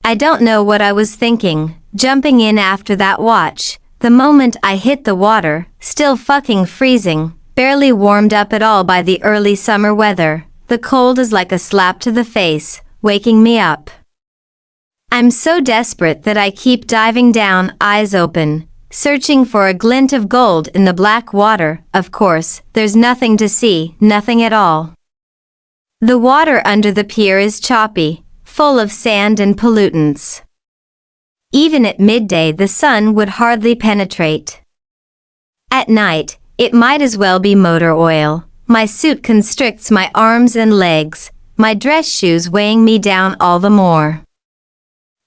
I don't know what I was thinking, jumping in after that watch. The moment I hit the water, still fucking freezing, barely warmed up at all by the early summer weather. The cold is like a slap to the face, waking me up. I'm so desperate that I keep diving down, eyes open, searching for a glint of gold in the black water. Of course, there's nothing to see, nothing at all. The water under the pier is choppy, full of sand and pollutants. Even at midday the sun would hardly penetrate. At night, it might as well be motor oil. My suit constricts my arms and legs, my dress shoes weighing me down all the more.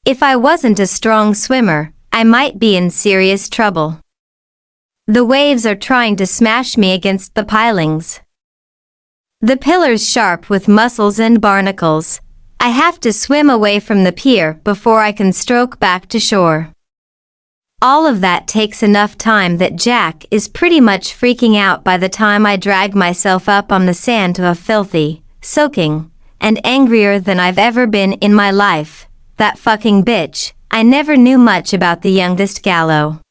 If I wasn't a strong swimmer, I might be in serious trouble. The waves are trying to smash me against the pilings. The pillars sharp with mussels and barnacles. I have to swim away from the pier before I can stroke back to shore. All of that takes enough time that Jack is pretty much freaking out by the time I drag myself up on the sand to a filthy, soaking, and angrier than I've ever been in my life. That fucking bitch. I never knew much about the youngest Gallo.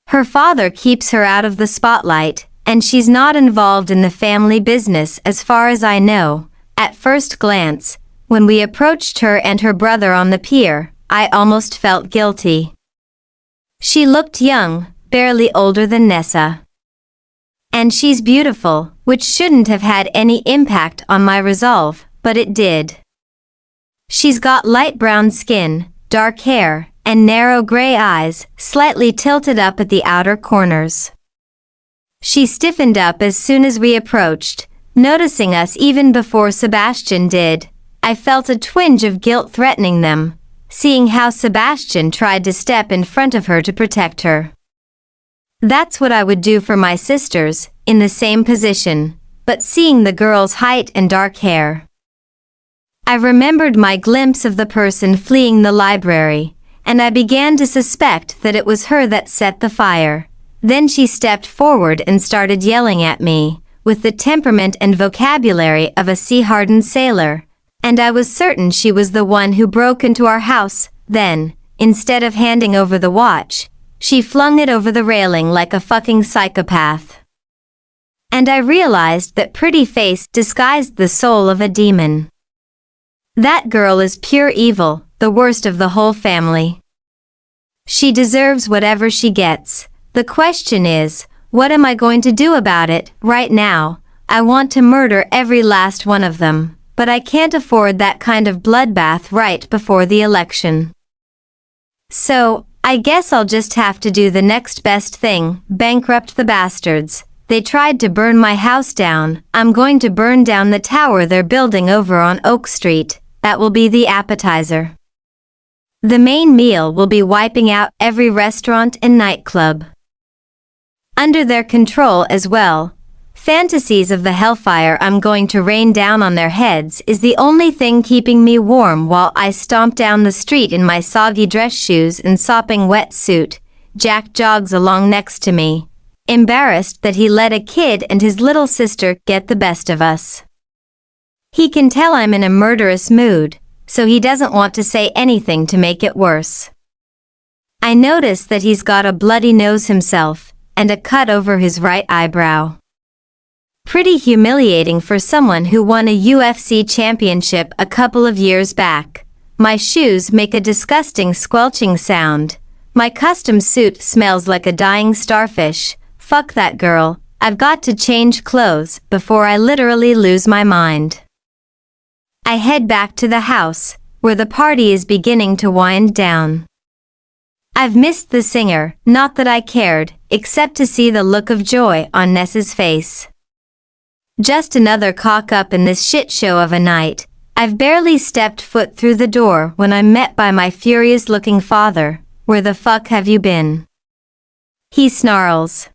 Her father keeps her out of the spotlight, and she's not involved in the family business as far as I know. At first glance, when we approached her and her brother on the pier, I almost felt guilty. She looked young, barely older than Nessa. And she's beautiful, which shouldn't have had any impact on my resolve, but it did. She's got light brown skin, dark hair, and narrow gray eyes, slightly tilted up at the outer corners. She stiffened up as soon as we approached, noticing us even before Sebastian did. I felt a twinge of guilt threatening them, seeing how Sebastian tried to step in front of her to protect her. That's what I would do for my sisters, in the same position, but seeing the girl's height and dark hair. I remembered my glimpse of the person fleeing the library, and I began to suspect that it was her that set the fire. Then she stepped forward and started yelling at me, with the temperament and vocabulary of a sea-hardened sailor, and I was certain she was the one who broke into our house. Then, instead of handing over the watch, she flung it over the railing like a fucking psychopath. And I realized that pretty face disguised the soul of a demon. That girl is pure evil, the worst of the whole family. She deserves whatever she gets. The question is, what am I going to do about it? Right now, I want to murder every last one of them, but I can't afford that kind of bloodbath right before the election. So, I guess I'll just have to do the next best thing, bankrupt the bastards. They tried to burn my house down. I'm going to burn down the tower they're building over on Oak Street. That will be the appetizer. The main meal will be wiping out every restaurant and nightclub. Under their control as well. Fantasies of the hellfire I'm going to rain down on their heads is the only thing keeping me warm while I stomp down the street in my soggy dress shoes and sopping wetsuit. Jack jogs along next to me, embarrassed that he let a kid and his little sister get the best of us. He can tell I'm in a murderous mood, so he doesn't want to say anything to make it worse. I notice that he's got a bloody nose himself, and a cut over his right eyebrow. Pretty humiliating for someone who won a UFC championship a couple of years back. My shoes make a disgusting squelching sound. My custom suit smells like a dying starfish. Fuck that girl. I've got to change clothes before I literally lose my mind. I head back to the house, where the party is beginning to wind down. I've missed the singer, not that I cared, except to see the look of joy on Nessa's face. Just another cock-up in this shit show of a night. I've barely stepped foot through the door when I'm met by my furious-looking father. Where the fuck have you been? He snarls.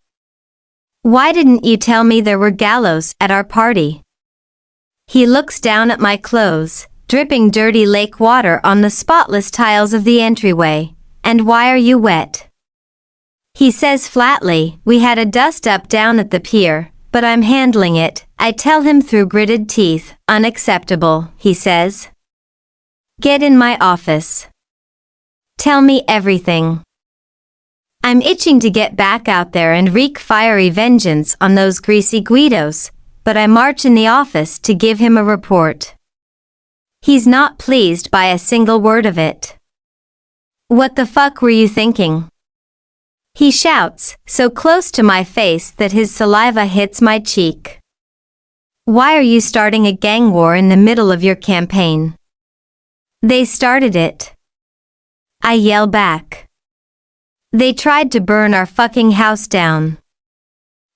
Why didn't you tell me there were gallows at our party? He looks down at my clothes, dripping dirty lake water on the spotless tiles of the entryway. And why are you wet? He says flatly, we had a dust-up down at the pier, but I'm handling it. I tell him through gritted teeth, unacceptable, he says. Get in my office. Tell me everything. I'm itching to get back out there and wreak fiery vengeance on those greasy Guidos, but I march in the office to give him a report. He's not pleased by a single word of it. What the fuck were you thinking? He shouts, so close to my face that his saliva hits my cheek. Why are you starting a gang war in the middle of your campaign? They started it. I yell back. They tried to burn our fucking house down.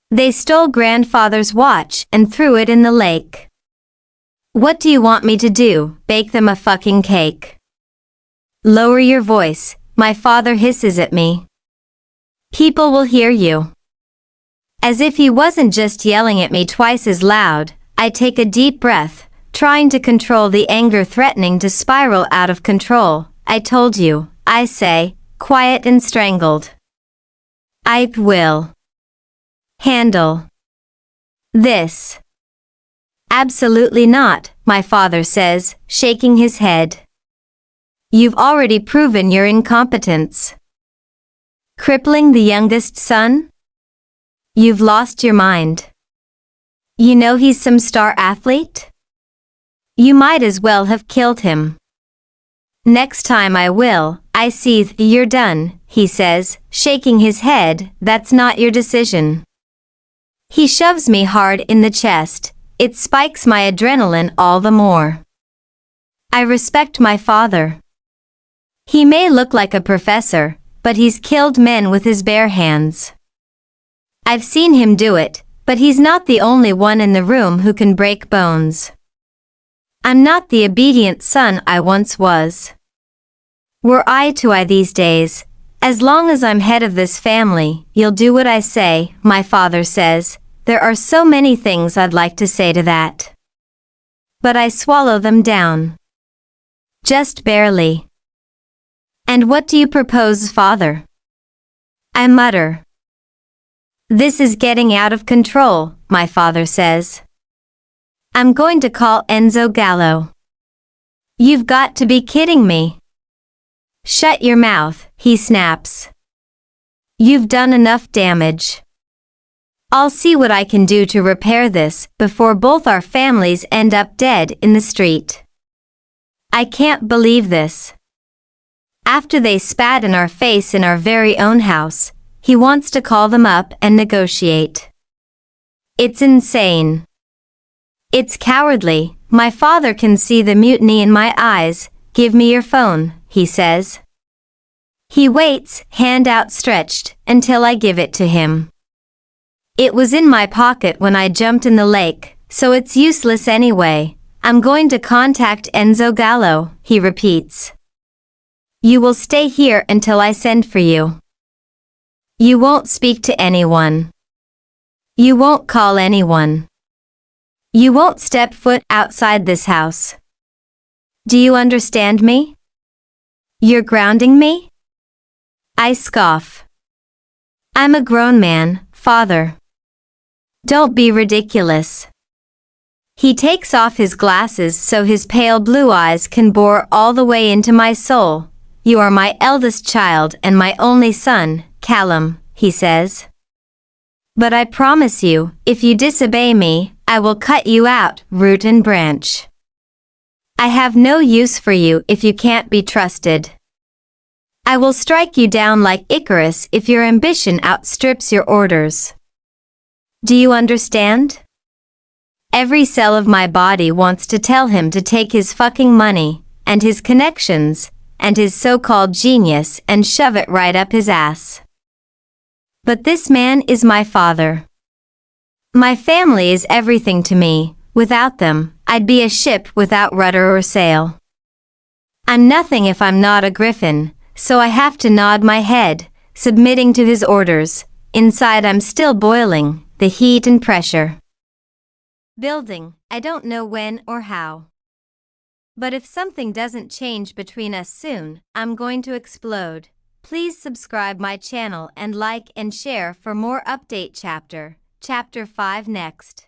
They stole grandfather's watch and threw it in the lake. What do you want me to do, bake them a fucking cake? Lower your voice, my father hisses at me. People will hear you. As if he wasn't just yelling at me twice as loud, I take a deep breath, trying to control the anger threatening to spiral out of control. I told you, I say, quiet and strangled. I will handle this. Absolutely not, my father says, shaking his head. You've already proven your incompetence. Crippling the youngest son? You've lost your mind. You know he's some star athlete? You might as well have killed him. Next time I will, I seethe. You're done, he says, shaking his head. That's not your decision. He shoves me hard in the chest. It spikes my adrenaline all the more. I respect my father. He may look like a professor, but he's killed men with his bare hands. I've seen him do it, but he's not the only one in the room who can break bones. I'm not the obedient son I once was. We're eye to eye these days. As long as I'm head of this family, you'll do what I say, my father says. There are so many things I'd like to say to that. But I swallow them down. Just barely. And what do you propose, father? I mutter. This is getting out of control, my father says. I'm going to call Enzo Gallo. You've got to be kidding me. Shut your mouth, he snaps. You've done enough damage. I'll see what I can do to repair this before both our families end up dead in the street. I can't believe this. After they spat in our face in our very own house, he wants to call them up and negotiate. It's insane. It's cowardly. My father can see the mutiny in my eyes. Give me your phone, he says. He waits, hand outstretched, until I give it to him. It was in my pocket when I jumped in the lake, so it's useless anyway. I'm going to contact Enzo Gallo, he repeats. You will stay here until I send for you. You won't speak to anyone. You won't call anyone. You won't step foot outside this house. Do you understand me? You're grounding me? I scoff. I'm a grown man, father. Don't be ridiculous. He takes off his glasses so his pale blue eyes can bore all the way into my soul. You are my eldest child and my only son, Callum, he says. But I promise you, if you disobey me, I will cut you out, root and branch. I have no use for you if you can't be trusted. I will strike you down like Icarus if your ambition outstrips your orders. Do you understand? Every cell of my body wants to tell him to take his fucking money, and his connections, and his so-called genius and shove it right up his ass. But this man is my father. My family is everything to me. Without them, I'd be a ship without rudder or sail. I'm nothing if I'm not a griffin, so I have to nod my head, submitting to his orders. Inside I'm still boiling, the heat and pressure. Building, I don't know when or how. But if something doesn't change between us soon, I'm going to explode. Please subscribe my channel and like and share for more update chapter 5 next.